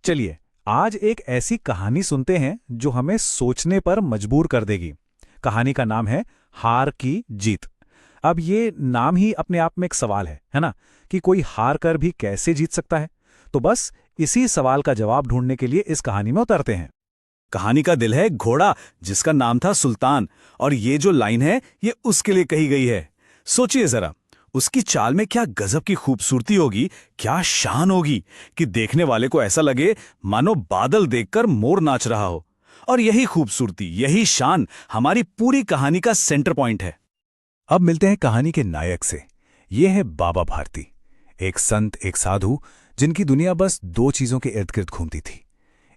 चलिए, आज एक ऐसी कहानी सुनते हैं जो हमें सोचने पर मजबूर कर देगी। कहानी का नाम है हार की जीत। अब ये नाम ही अपने आप में एक सवाल है ना? कि कोई हार कर भी कैसे जीत सकता है? तो बस इसी सवाल का जवाब ढूंढने के लिए इस कहानी में उतरते हैं। कहानी का दिल है एक घोड़ा जिसका नाम था सुल्तान। और ये जो लाइन है ये उसके लिए कही गई है। सोचिए जरा, उसकी चाल में क्या गजब की खूबसूरती होगी, क्या शान होगी कि देखने वाले को ऐसा लगे मानो बादल देखकर मोर नाच रहा हो। और यही खूबसूरती, यही शान हमारी पूरी कहानी का सेंटर पॉइंट है। अब मिलते हैं कहानी के नायक से। ये है बाबा भारती, एक संत, एक साधु जिनकी दुनिया बस दो चीजों के इर्द गिर्द घूमती थी।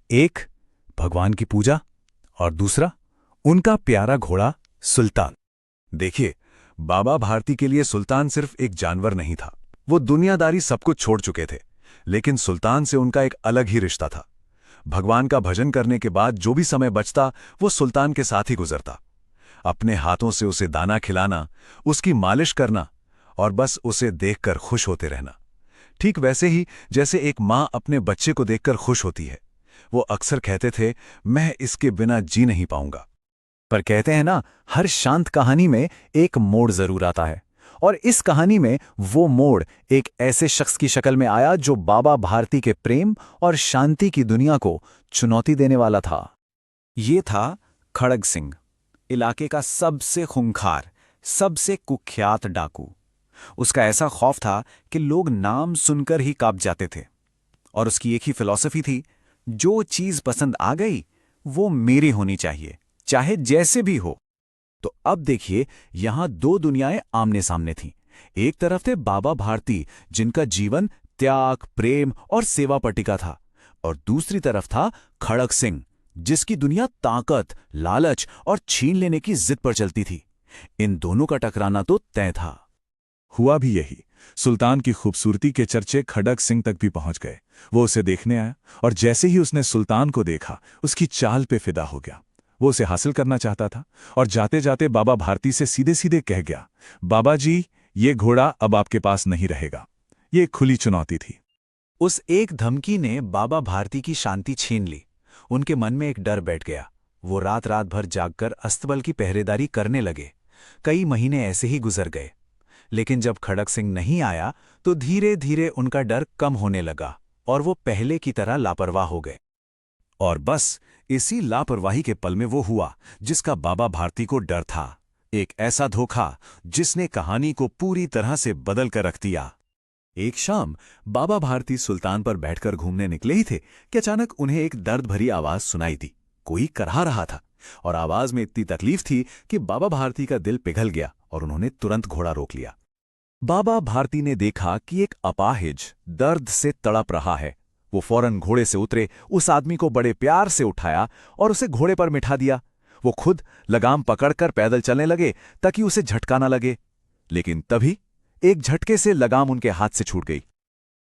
एक भगवान की पूजा और दूसरा उनका प्यारा घोड़ा सुल्तान। देखिए, बाबा भारती के लिए सुल्तान सिर्फ एक जानवर नहीं था। वो दुनियादारी सब कुछ छोड़ चुके थे, लेकिन सुल्तान से उनका एक अलग ही रिश्ता था। भगवान का भजन करने के बाद जो भी समय बचता वो सुल्तान के साथ ही गुजरता। अपने हाथों से उसे दाना खिलाना, उसकी मालिश करना और बस उसे देखकर खुश होते रहना। ठीक वैसे ही जैसे एक माँ अपने बच्चे को देखकर खुश होती है। वो अक्सर कहते थे, मैं इसके बिना जी नहीं पाऊंगा। पर कहते हैं ना, हर शांत कहानी में एक मोड़ जरूर आता है। और इस कहानी में वो मोड़ एक ऐसे शख्स की शक्ल में आया जो बाबा भारती के प्रेम और शांति की दुनिया को चुनौती देने वाला था। ये था खड़ग सिंह, इलाके का सबसे खूंखार, सबसे कुख्यात डाकू। उसका ऐसा खौफ था कि लोग नाम सुनकर ही कांप जाते थे। और उसकी एक ही फिलॉसफी थी, जो चीज पसंद आ गई वो मेरी होनी चाहिए, चाहे जैसे भी हो। तो अब देखिए, यहां दो दुनियाएं आमने सामने थीं। एक तरफ थे बाबा भारती, जिनका जीवन त्याग, प्रेम और सेवा पर टिका था। और दूसरी तरफ था खड़ग सिंह, जिसकी दुनिया ताकत, लालच और छीन लेने की जिद पर चलती थी। इन दोनों का टकराना तो तय था। हुआ भी यही। सुल्तान की खूबसूरती के चर्चे खड़ग सिंह तक भी पहुंच गए। वो उसे देखने आया और जैसे ही उसने सुल्तान को देखा, उसकी चाल पे फिदा हो गया। वो उसे हासिल करना चाहता था और जाते जाते बाबा भारती से सीधे सीधे कह गया, बाबा जी, ये घोड़ा अब आपके पास नहीं रहेगा। ये एक खुली चुनौती थी। उस एक धमकी ने बाबा भारती की शांति छीन ली। उनके मन में एक डर बैठ गया। वो रात रात भर जागकर अस्तबल की पहरेदारी करने लगे। कई महीने ऐसे ही गुजर गए। लेकिन जब खड़ग सिंह नहीं आया तो धीरे धीरे उनका डर कम होने लगा और वो पहले की तरह लापरवाह हो गए। और बस इसी लापरवाही के पल में वो हुआ जिसका बाबा भारती को डर था। एक ऐसा धोखा जिसने कहानी को पूरी तरह से बदल कर रख दिया। एक शाम बाबा भारती सुल्तान पर बैठकर घूमने निकले ही थे कि अचानक उन्हें एक दर्द भरी आवाज सुनाई दी। कोई करहा रहा था और आवाज में इतनी तकलीफ थी कि बाबा भारती का दिल पिघल गया और उन्होंने तुरंत घोड़ा रोक लिया। बाबा भारती ने देखा कि एक अपाहिज दर्द से तड़प रहा है। वो फौरन घोड़े से उतरे, उस आदमी को बड़े प्यार से उठाया और उसे घोड़े पर बिठा दिया। वो खुद लगाम पकड़कर पैदल चलने लगे ताकि उसे झटका न लगे। लेकिन तभी एक झटके से लगाम उनके हाथ से छूट गई।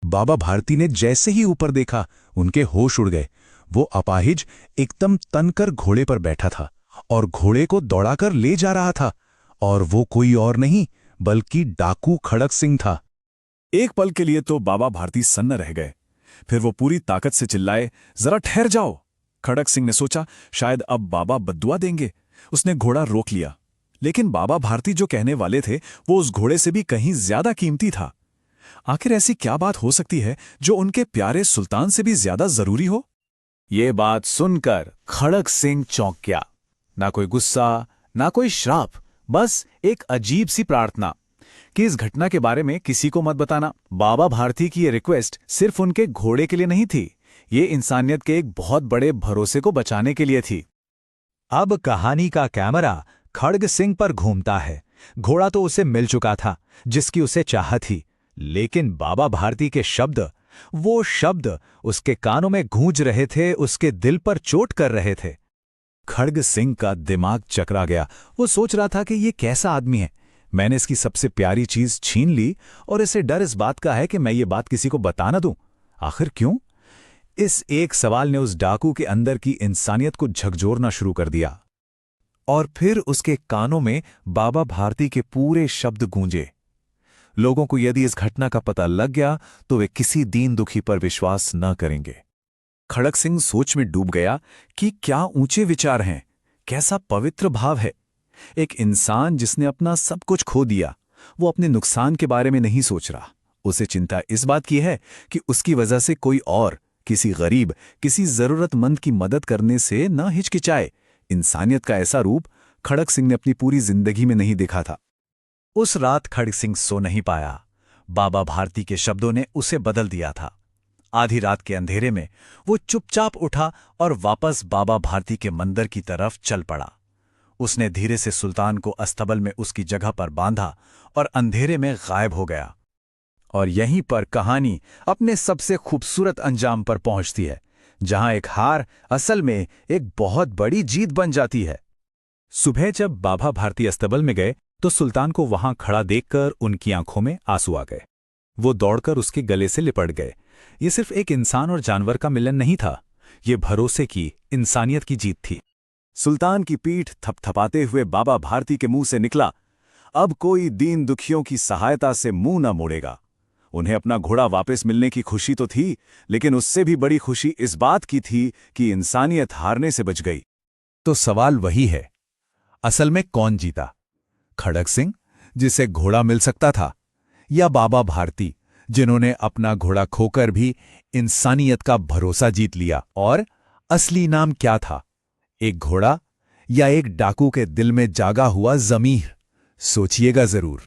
बाबा भारती ने जैसे ही ऊपर देखा, उनके होश उड़ गए। वो अपाहिज एकदम तनकर घोड़े पर बैठा था और घोड़े को दौड़ाकर ले जा रहा था। और वो कोई और नहीं बल्कि डाकू खड़ग सिंह था। एक पल के लिए तो बाबा भारती सन्न रह गए। फिर वो पूरी ताकत से चिल्लाए, जरा ठहर जाओ। खड़ग सिंह ने सोचा शायद अब बाबा बद्दुआ देंगे। उसने घोड़ा रोक लिया। लेकिन बाबा भारती जो कहने वाले थे वो उस घोड़े से भी कहीं ज्यादा कीमती था। आखिर ऐसी क्या बात हो सकती है जो उनके प्यारे सुल्तान से भी ज्यादा जरूरी हो? ये बात सुनकर खड़ग सिंह चौंक गया। ना कोई गुस्सा, ना कोई श्राप, बस एक अजीब सी प्रार्थना कि इस घटना के बारे में किसी को मत बताना। बाबा भारती की ये रिक्वेस्ट सिर्फ उनके घोड़े के लिए नहीं थी, ये इंसानियत के एक बहुत बड़े भरोसे को बचाने के लिए थी। अब कहानी का कैमरा खड़ग सिंह पर घूमता है। घोड़ा तो उसे मिल चुका था जिसकी उसे चाह थी, लेकिन बाबा भारती के शब्द, वो शब्द उसके कानों में गूंज रहे थे, उसके दिल पर चोट कर रहे थे। खड़ग सिंह का दिमाग चकरा गया। वो सोच रहा था कि ये कैसा आदमी है, मैंने इसकी सबसे प्यारी चीज छीन ली और इसे डर इस बात का है कि मैं ये बात किसी को बता ना दूं। आखिर क्यों? इस एक सवाल ने उस डाकू के अंदर की इंसानियत को झकझोरना शुरू कर दिया। और फिर उसके कानों में बाबा भारती के पूरे शब्द गूंजे, लोगों को यदि इस घटना का पता लग गया तो वे किसी दीन दुखी पर विश्वास न करेंगे। खड़क सिंह सोच में डूब गया कि क्या ऊंचे विचार हैं, कैसा पवित्र भाव है। एक इंसान जिसने अपना सब कुछ खो दिया, वो अपने नुकसान के बारे में नहीं सोच रहा। उसे चिंता इस बात की है कि उसकी वजह से कोई और, किसी गरीब, किसी जरूरतमंद की मदद करने से न हिचकिचाए। इंसानियत का ऐसा रूप खड़क सिंह ने अपनी पूरी जिंदगी में नहीं देखा था। उस रात खड़क सिंह सो नहीं पाया। बाबा भारती के शब्दों ने उसे बदल दिया था। आधी रात के अंधेरे में वो चुपचाप उठा और वापस बाबा भारती के मंदिर की तरफ चल पड़ा। उसने धीरे से सुल्तान को अस्तबल में उसकी जगह पर बांधा और अंधेरे में गायब हो गया। और यहीं पर कहानी अपने सबसे खूबसूरत अंजाम पर पहुंचती है, जहां एक हार असल में एक बहुत बड़ी जीत बन जाती है। सुबह जब बाबा भारती अस्तबल में गए तो सुल्तान को वहां खड़ा देखकर उनकी आंखों में आंसू आ गए। वो दौड़कर उसके गले से लिपट गए। ये सिर्फ एक इंसान और जानवर का मिलन नहीं था, ये भरोसे की, इंसानियत की जीत थी। सुल्तान की पीठ थपथपाते हुए बाबा भारती के मुंह से निकला, अब कोई दीन दुखियों की सहायता से मुंह न मोड़ेगा। उन्हें अपना घोड़ा वापस मिलने की खुशी तो थी, लेकिन उससे भी बड़ी खुशी इस बात की थी कि इंसानियत हारने से बच गई। तो सवाल वही है, असल में कौन जीता? खड़क सिंह, जिसे घोड़ा मिल सकता था, या बाबा भारती, जिन्होंने अपना घोड़ा खोकर भी इंसानियत का भरोसा जीत लिया? और असली इनाम क्या था, एक घोड़ा या एक डाकू के दिल में जागा हुआ ज़मीर? सोचिएगा जरूर।